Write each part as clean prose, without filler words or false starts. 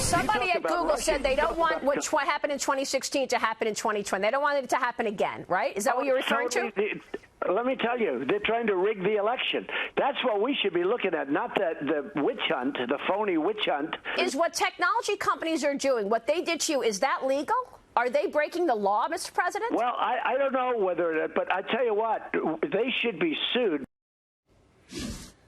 Somebody at Google said they don't want what happened in 2016 to happen in 2020. They don't want it to happen again, right? Is that what you're referring to? Let me tell you, they're trying to rig the election. That's what we should be looking at, not the witch hunt, the phony witch hunt. Is what technology companies are doing, what they did to you, is that legal? Are they breaking the law, Mr. President? Well, I don't know whether, but I tell you what, they should be sued.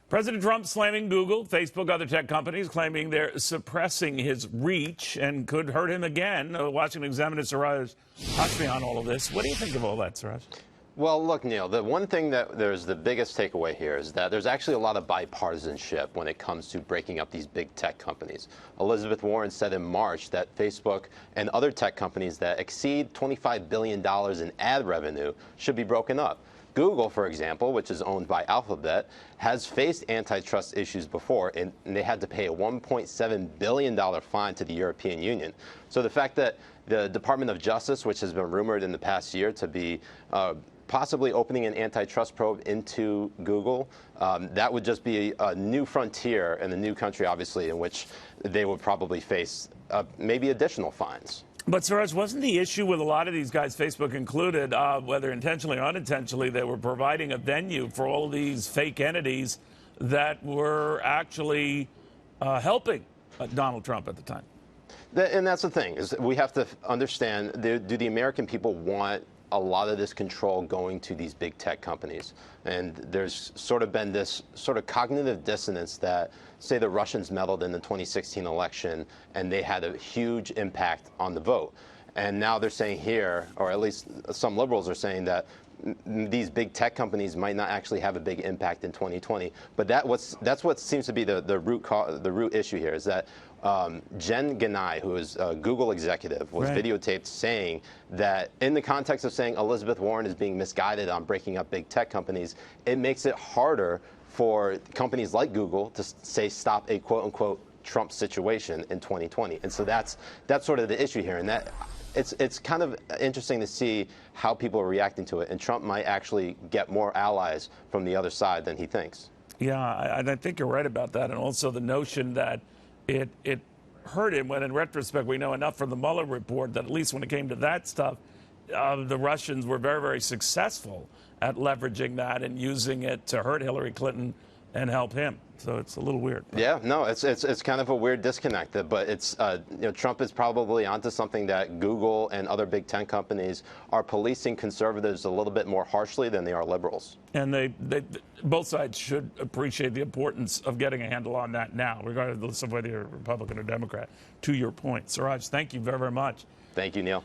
President Trump slamming Google, Facebook, other tech companies, claiming they're suppressing his reach and could hurt him again. Washington Examiner Suraj Hashmi on all of this. What do you think of all that, Suraj? Well, look, Neil, the one thing that there's the biggest takeaway here is that there's actually a lot of bipartisanship when it comes to breaking up these big tech companies. Elizabeth Warren said in March that Facebook and other tech companies that exceed $25 billion in ad revenue should be broken up. Google, for example, which is owned by Alphabet, has faced antitrust issues before, and they had to pay a $1.7 billion fine to the European Union. So the fact that the Department of Justice, which has been rumored in the past year to be possibly opening an antitrust probe into Google, that would just be a new frontier in a new country, obviously, in which they would probably face maybe additional fines. But, Suraj, wasn't the issue with a lot of these guys, Facebook included, whether intentionally or unintentionally, they were providing a venue for all of these fake entities that were actually helping Donald Trump at the time? And that's the thing, is we have to understand, do the American people want a lot of this control going to these big tech companies? And there's sort of been this sort of cognitive dissonance that, say, the Russians meddled in the 2016 election and they had a huge impact on the vote. And now they're saying here, or at least some liberals are saying, that these big tech companies might not actually have a big impact in 2020. But that's what seems to be the root issue here, is that Jen Ganai, who is a Google executive, was videotaped saying that in the context of saying Elizabeth Warren is being misguided on breaking up big tech companies, it makes it harder for companies like Google to say stop a quote-unquote Trump situation in 2020. And so that's sort of the issue here. And that it's kind of interesting to see how people are reacting to it. And Trump might actually get more allies from the other side than he thinks. Yeah, I think you're right about that. And also the notion that it hurt him when, in retrospect, we know enough from the Mueller report that at least when it came to that stuff, the Russians were very, very successful at leveraging that and using it to hurt Hillary Clinton and help him. So it's a little weird. Yeah, no, it's kind of a weird disconnect. But it's Trump is probably onto something, that Google and other big tech companies are policing conservatives a little bit more harshly than they are liberals. And they both sides should appreciate the importance of getting a handle on that now, regardless of whether you're Republican or Democrat. To your point, Suraj, thank you very, very much. Thank you, Neil.